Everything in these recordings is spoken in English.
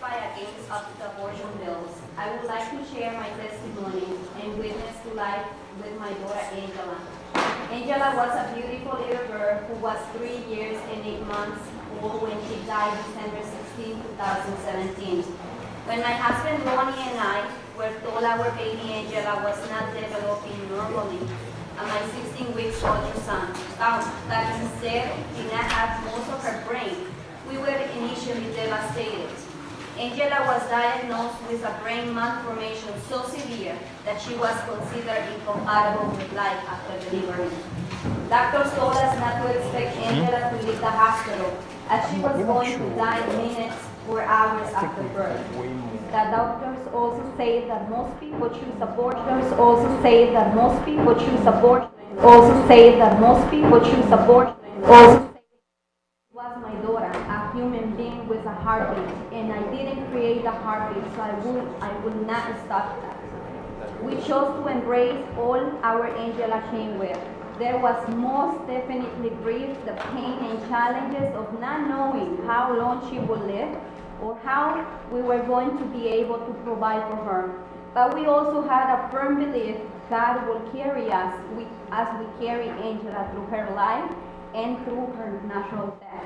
testify against the abortion bills. I would like to share my testimony and witness to life with my daughter Angela. Angela was a beautiful little girl who was 3 years and 8 months old when she died December 16, 2017. When my husband Ronnie and I were told our baby Angela was not developing normally, and my 16 weeks ultrasound found that instead did not have most of her brain, we were initially devastated. Angela was diagnosed with a brain malformation so severe that she was considered incompatible with life after delivery. Doctors told us not to expect Angela to leave the hospital, as she was going to die minutes or hours after birth. The doctors also say that most people choose abortion. Was my daughter, a human being with a heartbeat, and I didn't create the heartbeat, so I would not stop that. We chose to embrace all our Angela came with. There was most definitely grief, the pain and challenges of not knowing how long she would live or how we were going to be able to provide for her. But we also had a firm belief God will carry us as we carry Angela through her life and through her natural death.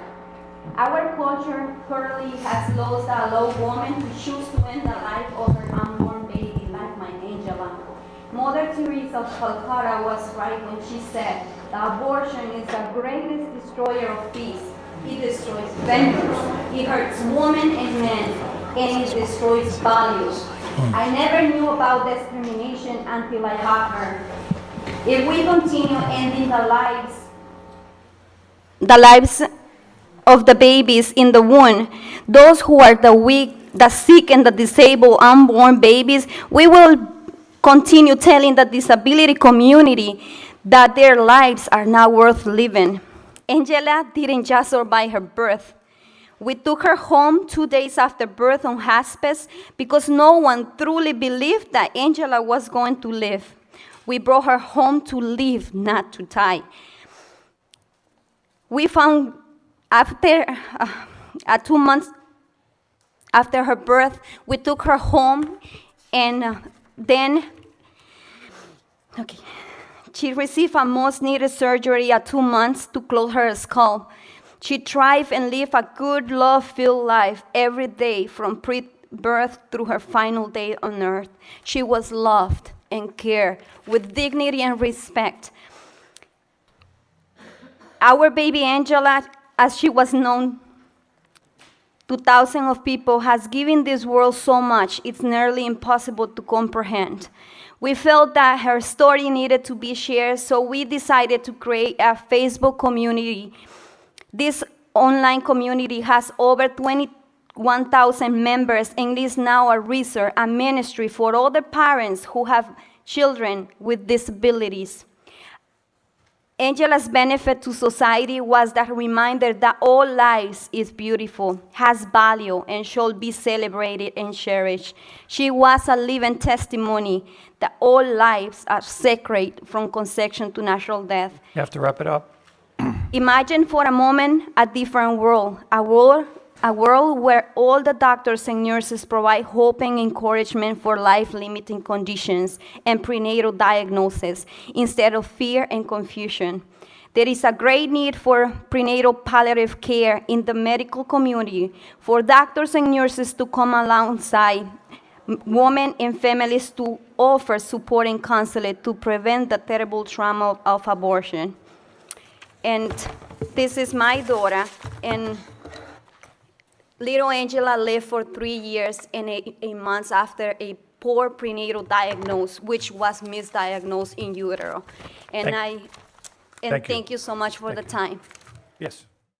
Our culture currently has lost a low woman who choose to end the life of her unborn baby like my Angela. Mother Teresa of Calcutta was right when she said, the abortion is the greatest destroyer of peace. It destroys families, it hurts women and men, and it destroys values. I never knew about discrimination until I had her. If we continue ending the lives of the babies in the womb, those who are the weak, the sick, and the disabled unborn babies, we will continue telling the disability community that their lives are not worth living. Angela didn't just survive her birth. We took her home 2 days after birth on hospice because no one truly believed that Angela was going to live. We brought her home to live, not to die. We found after 2 months after her birth, we took her home, and she received a most needed surgery at 2 months to close her skull. She thrived and lived a good, love-filled life every day from pre-birth through her final day on earth. She was loved and cared with dignity and respect. Our baby Angela, as she was known to thousands of people, has given this world so much it's nearly impossible to comprehend. We felt that her story needed to be shared, so we decided to create a Facebook community. This online community has over 21,000 members and is now a resource, a ministry for all the parents who have children with disabilities. Angela's benefit to society was that reminder that all lives is beautiful, has value, and should be celebrated and cherished. She was a living testimony that all lives are sacred from conception to natural death. You have to wrap it up. Imagine for a moment a different world, a world where all the doctors and nurses provide hope and encouragement for life-limiting conditions and prenatal diagnosis instead of fear and confusion. There is a great need for prenatal palliative care in the medical community, for doctors and nurses to come alongside women and families to offer support and counseling to prevent the terrible trauma of abortion. And this is my daughter, and little Angela lived for 3 years and 8 months after a poor prenatal diagnosis, which was misdiagnosed in utero. And thank you so much for the time. Yes.